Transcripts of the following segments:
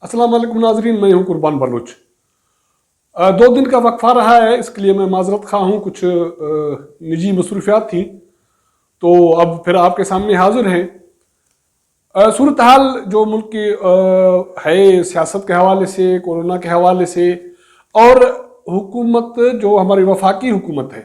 अस्सलाम वालेकुम नाजरीन, मैं हूं कुर्बान बलूच। 2 दिन का वक्फा रहा है, इसके लिए मैं माजरत खा हूँ। कुछ निजी मसरूफियात थी, तो अब फिर आपके सामने हाजिर हैं। सूरत हाल जो मुल्क की है, सियासत के हवाले से, कोरोना के हवाले से, और हुकूमत जो हमारी वफाकी हुकूमत है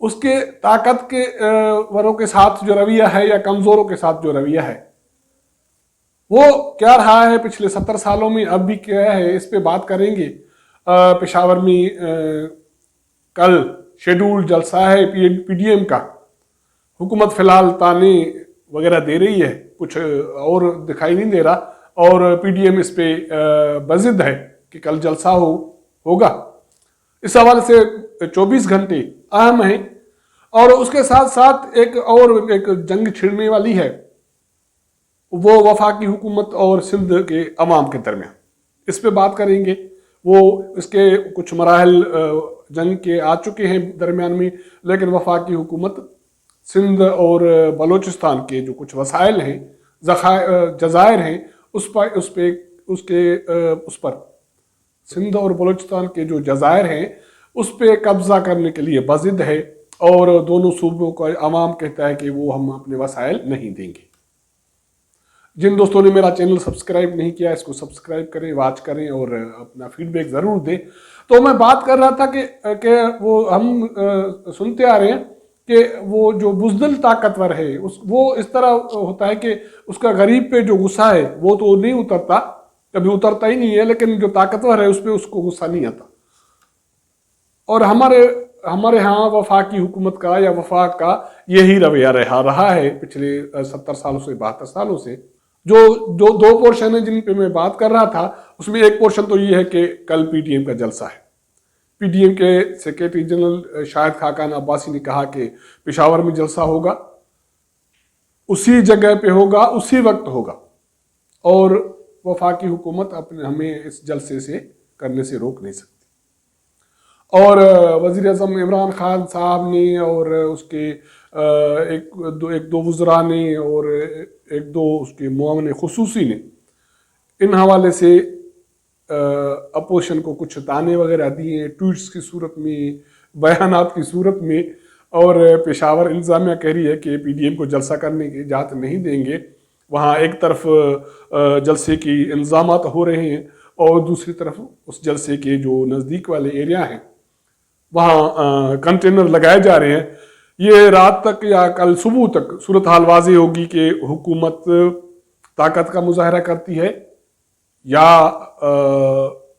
उसके ताकत के वरों के साथ जो रवैया है या कमज़ोरों के साथ जो रवैया है वो क्या रहा है पिछले 70 सालों में, अब भी क्या है, इस पे बात करेंगे। पेशावर में कल शेड्यूल जलसा है पीडीएम का। हुकूमत फिलहाल ताने वगैरह दे रही है, कुछ और दिखाई नहीं दे रहा, और पीडीएम इस पे बजिद है कि कल जलसा होगा। इस हवाले से 24 घंटे अहम हैं, और उसके साथ साथ एक जंग छिड़ने वाली है, वो वफाकी हुकूमत और सिंध के अवाम के दरमियान। इस पे बात करेंगे। वो इसके कुछ मराहल जंग के आ चुके हैं दरमियान में, लेकिन वफाकी हुकूमत सिंध और बलूचिस्तान के जो कुछ वसाइल हैं, जज़ायर हैं, उस पर सिंध और बलूचिस्तान के जो जज़ायर हैं उस पर कब्जा करने के लिए बजिद है, और दोनों सूबों का अवाम कहता है कि वो हम अपने वसाइल नहीं देंगे। जिन दोस्तों ने मेरा चैनल सब्सक्राइब नहीं किया, इसको सब्सक्राइब करें, वॉच करें और अपना फीडबैक ज़रूर दें। तो मैं बात कर रहा था कि वो हम सुनते आ रहे हैं कि वो जो बुज़दिल ताकतवर है वो इस तरह होता है कि उसका गरीब पे जो गुस्सा है वो तो नहीं उतरता, कभी उतरता ही नहीं है, लेकिन जो ताकतवर है उस पर उसको गुस्सा नहीं आता। और हमारे यहाँ वफाकी हुकूमत का या वफाक का यही रवैया रहा है पिछले 70 सालों से, 72 सालों से। जो दो पोर्शन है जिन पे मैं बात कर रहा था, उसमें एक पोर्शन तो ये है कि कल पीडीएम का जलसा है। पीडीएम के सेक्रेटरी जनरल शाहिद खाकान अब्बासी ने कहा कि पेशावर में जलसा होगा, उसी जगह पे होगा, उसी वक्त होगा, और वफाकी हुकूमत हमें इस जलसे से करने से रोक नहीं सकती। और वज़ीर आज़म इमरान खान साहब ने और उसके एक दो वज़रा ने और एक दो उसके मुआवन खुसूसी ने इन हवाले से अपोजिशन को कुछ ताने वगैरह दिए, ट्वीट्स की सूरत में, बयानात की सूरत में। और पेशावर इंतज़ामिया कह रही है कि पीडीएम को जलसा करने की इजाज़त नहीं देंगे। वहाँ एक तरफ जलसे की इंतज़ामात हो रहे हैं, और दूसरी तरफ उस जलसे के जो नज़दीक वाले एरिया हैं वहाँ कंटेनर लगाए जा रहे हैं। ये रात तक या कल सुबह तक सूरत हाल वाज़ेह होगी कि हुकूमत ताकत का मुजाहरा करती है या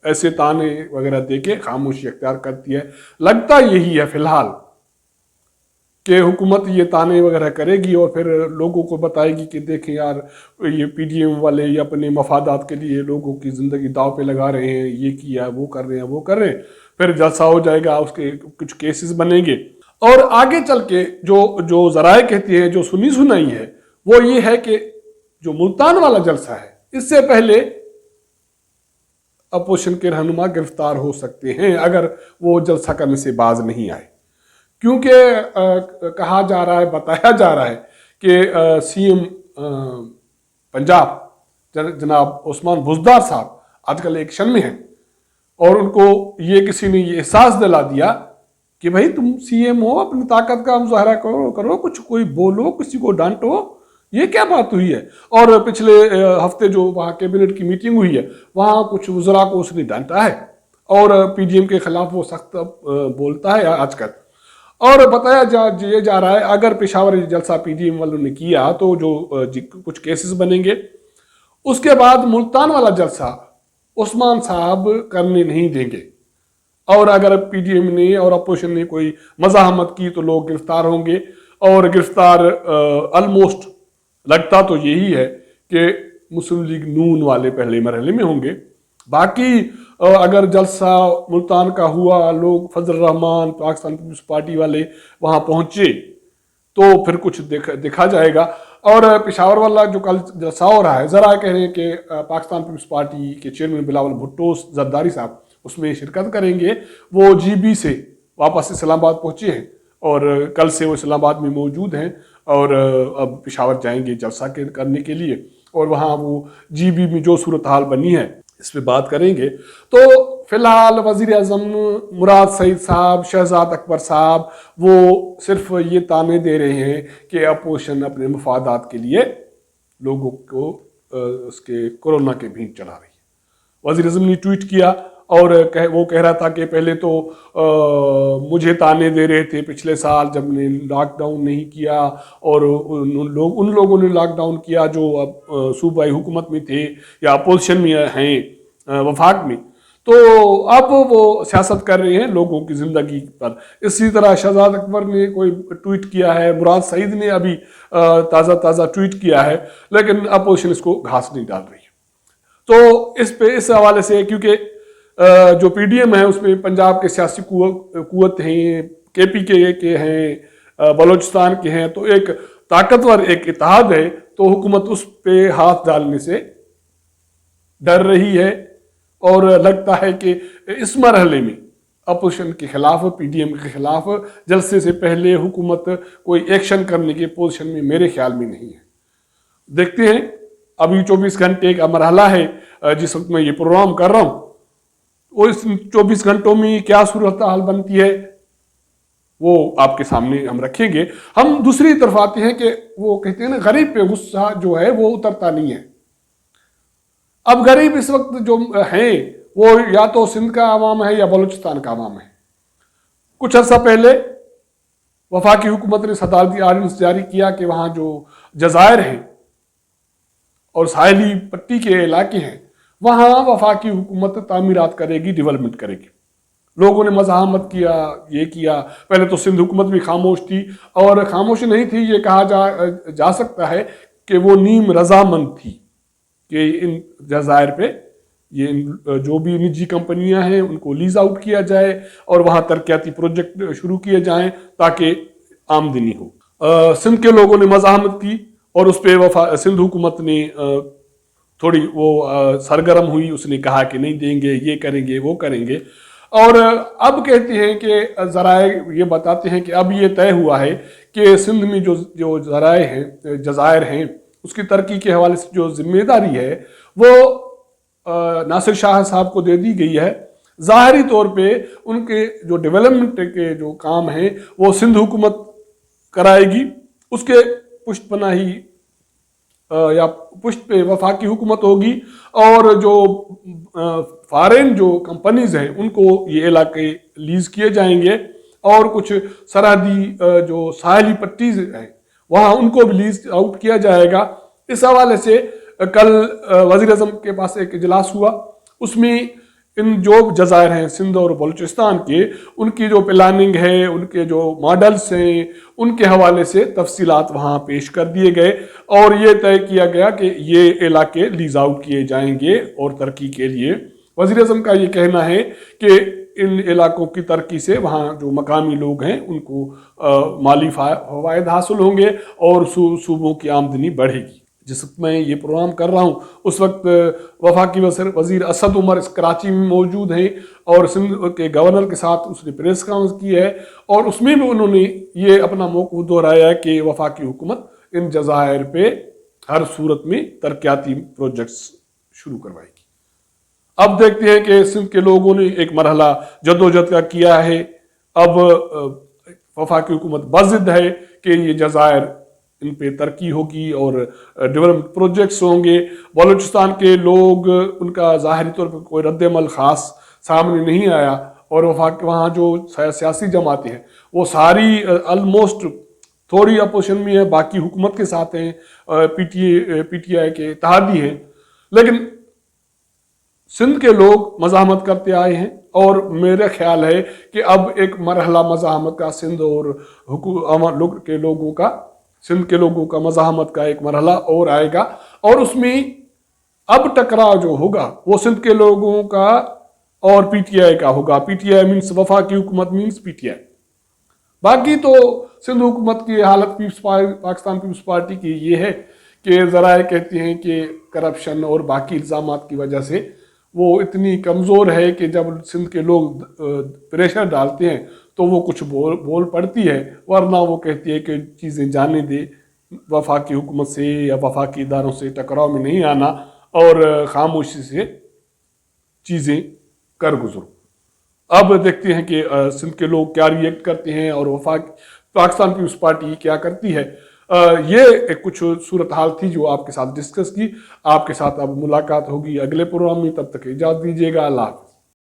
ऐसे ताने वगैरह दे के खामोशी अख्तियार करती है। लगता यही है फिलहाल कि हुकूमत ये ताने वगैरह करेगी और फिर लोगों को बताएगी कि देखें यार, ये पीडीएम वाले ये अपने मफादात के लिए लोगों की ज़िंदगी दाव पे लगा रहे हैं, ये किया, वो कर रहे हैं, वो कर रहे हैं। फिर जलसा हो जाएगा, उसके कुछ केसेस बनेंगे, और आगे चल के जो ज़राए कहती है, जो सुनी सुनाई है, वो ये है कि जो मुल्तान वाला जलसा है, इससे पहले अपोजिशन के रहनुमा गिरफ्तार हो सकते हैं अगर वो जलसा करने से बाज नहीं आए। क्योंकि कहा जा रहा है, बताया जा रहा है कि सीएम पंजाब जनाब उस्मान बुज़दार साहब आजकल एक्शन में हैं, और उनको ये किसी ने ये एहसास दिला दिया कि भाई तुम सीएम हो, अपनी ताकत का मुजाहरा करो, कुछ कोई बोलो, किसी को डांटो, ये क्या बात हुई है। और पिछले हफ्ते जो वहाँ कैबिनेट की मीटिंग हुई है, वहाँ कुछ वज़रा को उसने डांटा है, और पीडीएम के खिलाफ वो सख्त बोलता है आजकल। और बताया जा रहा है अगर पेशावर जलसा पीडीएम वालों ने किया तो जो कुछ केसेस बनेंगे। उसके बाद मुल्तान वाला जलसा उस्मान साहब करने नहीं देंगे, और अगर पीडीएम ने और अपोजिशन ने कोई मज़ाहमत की तो लोग गिरफ्तार होंगे। और गिरफ्तार ऑलमोस्ट लगता तो यही है कि मुस्लिम लीग नून वाले पहले मरहले में होंगे। बाकी अगर जलसा मुल्तान का हुआ, लोग फजल रहमान पाकिस्तान पीपल्स पार्टी वाले वहाँ पहुँचे, तो फिर कुछ देखा जाएगा। और पेशावर वाला जो कल जलसा हो रहा है, ज़रा कह रहे हैं कि पाकिस्तान पीपल्स पार्टी के चेयरमैन बिलावल भुट्टो जरदारी साहब उसमें शिरकत करेंगे। वो जीबी से वापस इस्लामाबाद पहुँचे हैं, और कल से वो इस्लामाबाद में मौजूद हैं, और अब पेशावर जाएंगे जलसा करने के लिए। اور وہاں وہ جی بی میں جو صورتحال بنی ہے اس پہ بات کریں گے. تو فی الحال وزیر اعظم مراد سعید صاحب، شہزاد اکبر صاحب، وہ صرف یہ تانے دے رہے ہیں کہ اپوزیشن اپنے مفادات کے لیے لوگوں کو اس کے کورونا کے بھینٹ چڑھا رہی ہے. وزیر اعظم نے ٹویٹ کیا اور وہ کہہ رہا تھا کہ پہلے تو مجھے تانے دے رہے تھے پچھلے سال جب نے لاک ڈاؤن نہیں کیا، اور ان لوگوں نے لاک ڈاؤن کیا جو اب صوبائی حکومت میں تھے یا اپوزیشن میں ہیں وفاق میں، تو اب وہ سیاست کر رہے ہیں لوگوں کی زندگی پر. اسی طرح شہزاد اکبر نے کوئی ٹویٹ کیا ہے، مراد سعید نے ابھی تازہ ٹویٹ کیا ہے، لیکن اپوزیشن اس کو گھاس نہیں ڈال رہی ہے. تو اس حوالے سے کیونکہ جو پی ڈی ایم ہے اس میں پنجاب کے سیاسی قوت ہیں، کے پی کے ہیں، بلوچستان کے ہیں، تو ایک طاقتور ایک اتحاد ہے، تو حکومت اس پہ ہاتھ ڈالنے سے ڈر رہی ہے. اور لگتا ہے کہ اس مرحلے میں اپوزیشن کے خلاف، پی ڈی ایم کے خلاف جلسے سے پہلے حکومت کوئی ایکشن کرنے کی پوزیشن میں میرے خیال میں نہیں ہے. دیکھتے ہیں، ابھی 24 گھنٹے کا مرحلہ ہے جس وقت میں یہ پروگرام کر رہا ہوں، اور اس 24 گھنٹوں میں کیا صورتحال بنتی ہے وہ آپ کے سامنے ہم رکھیں گے. ہم دوسری طرف آتے ہیں کہ وہ کہتے ہیں نا، غریب پہ غصہ جو ہے وہ اترتا نہیں ہے. اب غریب اس وقت جو ہیں وہ یا تو سندھ کا عوام ہے یا بلوچستان کا عوام ہے. کچھ عرصہ پہلے وفاقی حکومت نے صدارتی آرڈیننس جاری کیا کہ وہاں جو جزائر ہیں اور ساحلی پٹی کے علاقے ہیں وہاں وفاقی حکومت تعمیرات کرے گی، ڈیولپمنٹ کرے گی. لوگوں نے مزاحمت کیا، یہ کیا. پہلے تو سندھ حکومت بھی خاموش تھی، اور خاموش نہیں تھی، یہ کہا جا سکتا ہے کہ وہ نیم رضامند تھی کہ ان جزائر پہ یہ جو بھی نجی کمپنیاں ہیں ان کو لیز آؤٹ کیا جائے اور وہاں ترقیاتی پروجیکٹ شروع کیے جائیں تاکہ آمدنی ہو. سندھ کے لوگوں نے مزاحمت کی اور اس پہ سندھ حکومت نے تھوڑی وہ سرگرم ہوئی، اس نے کہا کہ نہیں دیں گے، یہ کریں گے، وہ کریں گے. اور اب کہتے ہیں کہ ذرائع یہ بتاتے ہیں کہ اب یہ طے ہوا ہے کہ سندھ میں جو ذرائع ہیں، جزائر ہیں، اس کی ترقی کے حوالے سے جو ذمہ داری ہے وہ ناصر شاہ صاحب کو دے دی گئی ہے. ظاہری طور پہ ان کے جو ڈیولپمنٹ کے جو کام ہیں وہ سندھ حکومت کرائے گی، اس کے پشت پناہی یا پشت پہ وفاقی حکومت ہوگی، اور جو فارن جو کمپنیز ہیں ان کو یہ علاقے لیز کیے جائیں گے، اور کچھ سرحدی جو ساحلی پٹیز ہیں وہاں ان کو بھی لیز آؤٹ کیا جائے گا. اس حوالے سے کل وزیر اعظم کے پاس ایک اجلاس ہوا، اس میں ان جو جزائر ہیں سندھ اور بلوچستان کے، ان کی جو پلاننگ ہے، ان کے جو ماڈلز ہیں، ان کے حوالے سے تفصیلات وہاں پیش کر دیے گئے، اور یہ طے کیا گیا کہ یہ علاقے لیز آؤٹ کیے جائیں گے اور ترقی کے لیے. وزیر اعظم کا یہ کہنا ہے کہ ان علاقوں کی ترقی سے وہاں جو مقامی لوگ ہیں ان کو مالی فوائد حاصل ہوں گے اور صوبوں کی آمدنی بڑھے گی. جس وقت میں یہ پروگرام کر رہا ہوں اس وقت وفاقی وزیر اسد عمر اس کراچی میں موجود ہیں، اور سندھ کے گورنر کے ساتھ اس نے پریس کانفرنس کی ہے، اور اس میں بھی انہوں نے یہ اپنا موقف دہرایا کہ وفاقی حکومت ان جزائر پہ ہر صورت میں ترقیاتی پروجیکٹس شروع کروائے گی. اب دیکھتے ہیں کہ سندھ کے لوگوں نے ایک مرحلہ جدوجہد کا کیا ہے. اب وفاقی حکومت بضد ہے کہ یہ جزائر ان پہ ترقی ہوگی اور ڈیولپمنٹ پروجیکٹس ہوں گے. بلوچستان کے لوگ، ان کا ظاہری طور پر کوئی رد عمل خاص سامنے نہیں آیا، اور وہاں جو سیاسی جماعتیں ہیں وہ ساری آلموسٹ تھوڑی اپوزیشن میں ہیں، باقی حکومت کے ساتھ ہیں، پی ٹی آئی کے اتحادی ہیں. لیکن سندھ کے لوگ مزاحمت کرتے آئے ہیں، اور میرا خیال ہے کہ اب ایک مرحلہ مزاحمت کا سندھ اور سندھ کے لوگوں کا مزاحمت کا ایک مرحلہ اور آئے گا، اور اس میں اب ٹکراؤ جو ہوگا وہ سندھ کے لوگوں کا اور پی ٹی آئی کا ہوگا. پی ٹی آئی مینس وفاقی حکومت مینس پی ٹی آئی. باقی تو سندھ حکومت کی حالت پاکستان پیپلز پارٹی کی یہ ہے کہ ذرائع کہتے ہیں کہ کرپشن اور باقی الزامات کی وجہ سے وہ اتنی کمزور ہے کہ جب سندھ کے لوگ پریشر ڈالتے ہیں تو وہ کچھ بول پڑتی ہے، ورنہ وہ کہتی ہے کہ چیزیں جانے دے، वफाकी हुकूमत से या वफाकी इदारों से टकराव में नहीं आना और खामोशी से चीज़ें कर गुजरो। अब देखते हैं कि सिंध के लोग क्या रिएक्ट करते हैं और पाकिस्तान पीपल्स पार्टी क्या करती है। ये एक कुछ सूरत हाल थी जो आपके साथ डिस्कस की। आपके साथ अब मुलाकात होगी अगले प्रोग्राम में, तब तक इजाज़त दीजिएगा। अल्लाह हाफ़िज़।